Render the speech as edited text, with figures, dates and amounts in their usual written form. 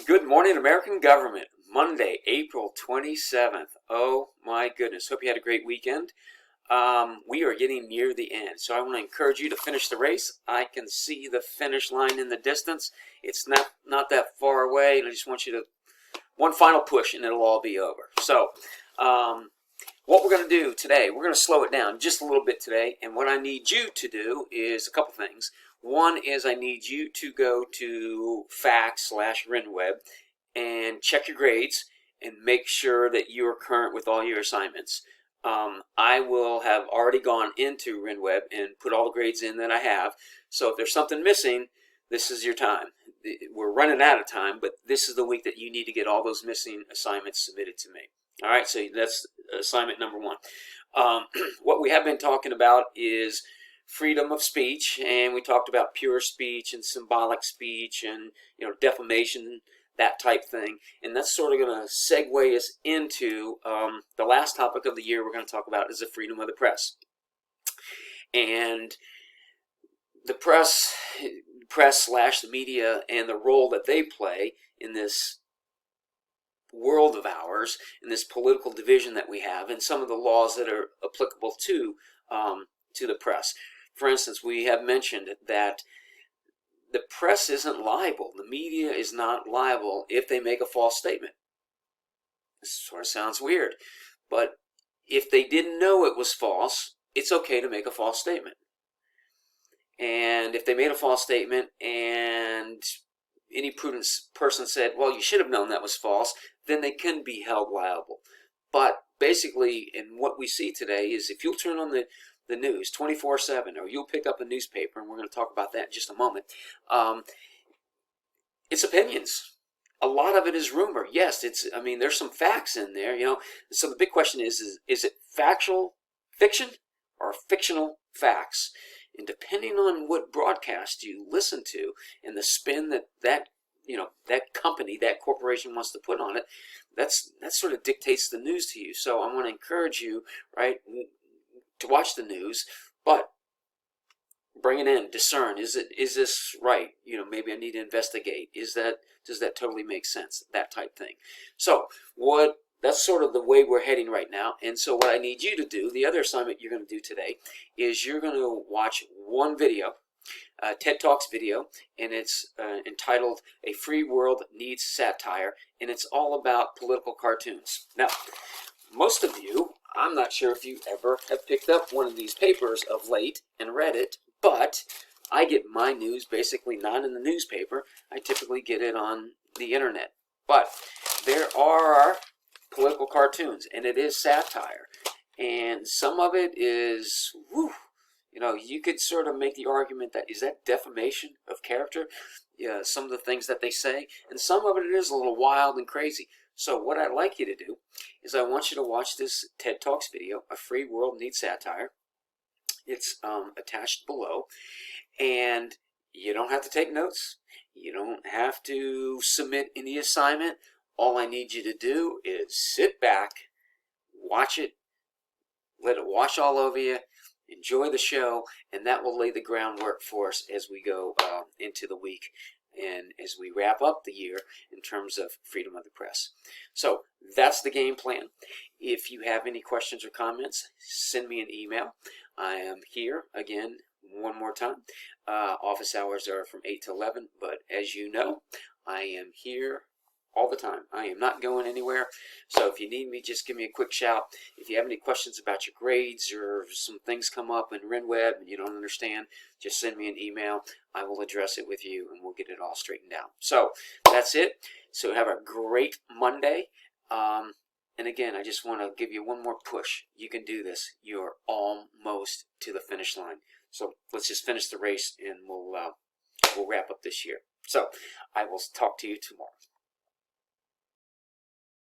Good morning, American government. Monday, April 27th. Oh my goodness. Hope you had a great weekend. We are getting near the end, so I want to encourage you to finish the race. I can see the finish line in the distance. It's not that far away, and I just want you to one final push, and it'll all be over. So, what we're going to do today, we're going to slow it down just a little bit today, and what I need you to do is a couple things. One is I need you to go to fact/RenWeb and check your grades and make sure that you are current with all your assignments. I will have already gone into RenWeb and put all the grades in that I have. So if there's something missing, this is your time. We're running out of time, but this is the week that you need to get all those missing assignments submitted to me. All right, so that's assignment number one. What we have been talking about is freedom of speech, and we talked about pure speech and symbolic speech and defamation, that type thing. And that's sort of going to segue us into the last topic of the year we're going to talk about is the freedom of the press. And the press/the media and the role that they play in this world of ours, in this political division that we have, and some of the laws that are applicable to the press. For instance, we have mentioned that the press isn't liable. The media is not liable if they make a false statement. This sort of sounds weird, but if they didn't know it was false, it's okay to make a false statement. And if they made a false statement and any prudent person said, well, you should have known that was false, then they can be held liable. But basically, in what we see today is if you'll turn on the news 24/7, or you'll pick up a newspaper, and we're going to talk about that in just a moment, it's opinions. A lot of it is rumor. Yes, there's some facts in there, So the big question is it factual fiction or fictional facts? And depending on what broadcast you listen to and the spin that company, that corporation wants to put on it, that sort of dictates the news to you. So I want to encourage you, right, to watch the news, but bring it in, discern. Is this right? Maybe I need to investigate. Does that totally make sense? That type thing. So that's sort of the way we're heading right now. And so what I need you to do, the other assignment you're going to do today, is you're going to watch one video, TED Talks video, and it's entitled "A Free World Needs Satire," and it's all about political cartoons. Now, most of you, I'm not sure if you ever have picked up one of these papers of late and read it, but I get my news basically not in the newspaper. I typically get it on the internet. But there are political cartoons, and it is satire. And some of it is, you could sort of make the argument that, is that defamation of character? Yeah, some of the things that they say. And some of it is a little wild and crazy. So what I'd like you to do is I want you to watch this TED Talks video, "A Free World Needs Satire." It's attached below. And you don't have to take notes. You don't have to submit any assignment. All I need you to do is sit back, watch it, let it wash all over you, enjoy the show, and that will lay the groundwork for us as we go into the week and as we wrap up the year in terms of freedom of the press. So that's the game plan. If you have any questions or comments, send me an email. I am here again one more time. Office hours are from 8 to 11, but as you know, I am here all the time. I am not going anywhere. So if you need me, just give me a quick shout. If you have any questions about your grades or some things come up in RenWeb and you don't understand, just send me an email. I will address it with you and we'll get it all straightened out. So that's it. So have a great Monday. And again, I just want to give you one more push. You can do this. You're almost to the finish line. So let's just finish the race and we'll wrap up this year. So I will talk to you tomorrow.